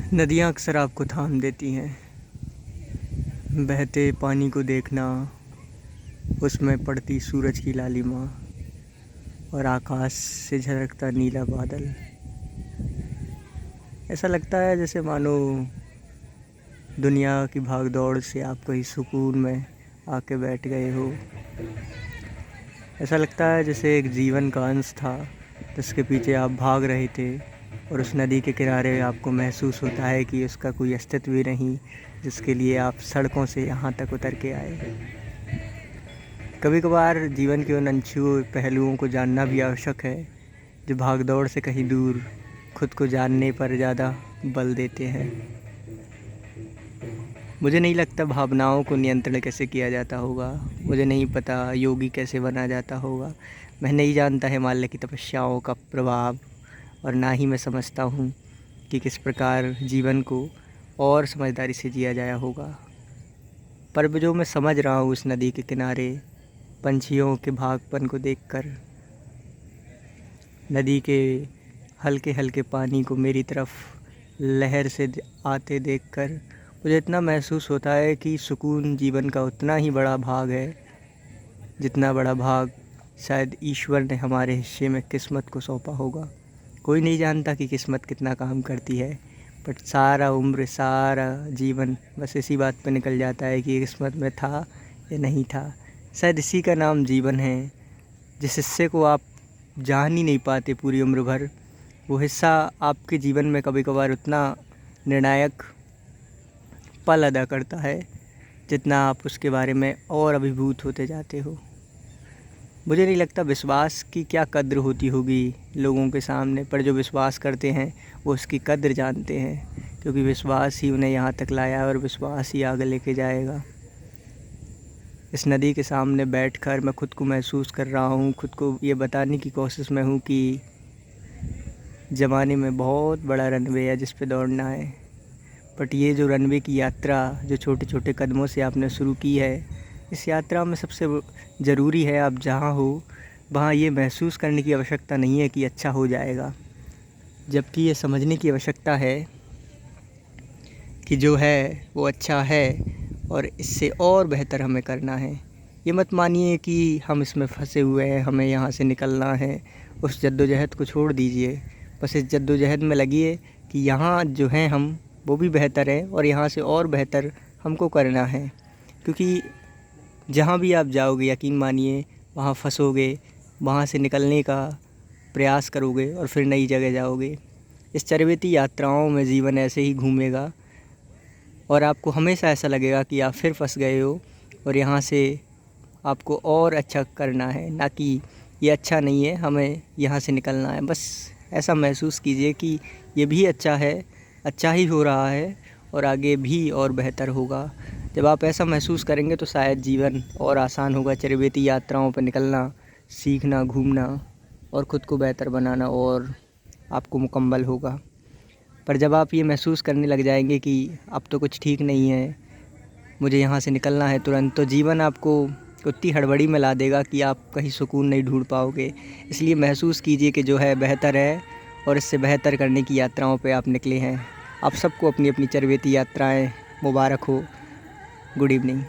नदियाँ अक्सर आपको थाम देती हैं। बहते पानी को देखना, उसमें पड़ती सूरज की लालिमा और आकाश से झलकता नीला बादल, ऐसा लगता है जैसे मानो दुनिया की भाग दौड़ से आप कहीं सुकून में आके बैठ गए हो। ऐसा लगता है जैसे एक जीवन का अंश था जिसके पीछे आप भाग रहे थे और उस नदी के किनारे आपको महसूस होता है कि उसका कोई अस्तित्व भी नहीं, जिसके लिए आप सड़कों से यहाँ तक उतर के आए। कभी कभार जीवन के उन अनछुए पहलुओं को जानना भी आवश्यक है जो भागदौड़ से कहीं दूर खुद को जानने पर ज़्यादा बल देते हैं। मुझे नहीं लगता भावनाओं को नियंत्रण कैसे किया जाता होगा। मुझे नहीं पता योगी कैसे बना जाता होगा। मैं नहीं जानता हिमालय की तपस्याओं का प्रभाव, और ना ही मैं समझता हूँ कि किस प्रकार जीवन को और समझदारी से जिया जाया होगा। पर जो मैं समझ रहा हूँ उस नदी के किनारे पंछियों के भागपन को देखकर, नदी के हल्के हल्के पानी को मेरी तरफ लहर से आते देखकर मुझे इतना महसूस होता है कि सुकून जीवन का उतना ही बड़ा भाग है जितना बड़ा भाग शायद ईश्वर ने हमारे हिस्से में किस्मत को सौंपा होगा। कोई नहीं जानता कि किस्मत कितना काम करती है, बट सारा उम्र सारा जीवन बस इसी बात पे निकल जाता है कि किस्मत में था या नहीं था। शायद इसी का नाम जीवन है। जिस हिस्से को आप जान ही नहीं पाते पूरी उम्र भर, वो हिस्सा आपके जीवन में कभी कभार उतना निर्णायक पल अदा करता है जितना आप उसके बारे में और अभिभूत होते जाते हो। मुझे नहीं लगता विश्वास की क्या कद्र होती होगी लोगों के सामने, पर जो विश्वास करते हैं वो उसकी कद्र जानते हैं, क्योंकि विश्वास ही उन्हें यहाँ तक लाया और विश्वास ही आगे लेके जाएगा। इस नदी के सामने बैठकर मैं खुद को महसूस कर रहा हूँ, खुद को ये बताने की कोशिश में हूँ कि ज़माने में बहुत बड़ा रनवे है जिस पे दौड़ना है। बट ये जो रनवे की यात्रा जो छोटे छोटे कदमों से आपने शुरू की है, इस यात्रा में सबसे ज़रूरी है आप जहाँ हो वहाँ ये महसूस करने की आवश्यकता नहीं है कि अच्छा हो जाएगा, जबकि ये समझने की आवश्यकता है कि जो है वो अच्छा है और इससे और बेहतर हमें करना है। ये मत मानिए कि हम इसमें फंसे हुए हैं, हमें यहाँ से निकलना है। उस जद्दोजहद को छोड़ दीजिए, बस इस जद्दोजहद में लगिए कि यहाँ जो हैं हम वो भी बेहतर है और यहाँ से और बेहतर हमको करना है। क्योंकि जहाँ भी आप जाओगे यकीन मानिए वहाँ फंसोगे, वहाँ से निकलने का प्रयास करोगे और फिर नई जगह जाओगे। इस चरबेती यात्राओं में जीवन ऐसे ही घूमेगा और आपको हमेशा ऐसा लगेगा कि आप फिर फंस गए हो और यहाँ से आपको और अच्छा करना है, ना कि ये अच्छा नहीं है हमें यहाँ से निकलना है। बस ऐसा महसूस कीजिए कि ये भी अच्छा है, अच्छा ही हो रहा है और आगे भी और बेहतर होगा। जब आप ऐसा महसूस करेंगे तो शायद जीवन और आसान होगा। चरबेती यात्राओं पर निकलना, सीखना, घूमना और ख़ुद को बेहतर बनाना और आपको मुकम्मल होगा। पर जब आप ये महसूस करने लग जाएंगे कि अब तो कुछ ठीक नहीं है, मुझे यहाँ से निकलना है तुरंत, तो जीवन आपको उतनी हड़बड़ी में ला देगा कि आप कहीं सुकून नहीं ढूंढ पाओगे। इसलिए महसूस कीजिए कि जो है बेहतर है और इससे बेहतर करने की यात्राओं पे आप निकले हैं। आप सबको अपनी अपनी चरबेती यात्राएं मुबारक हो। Good evening.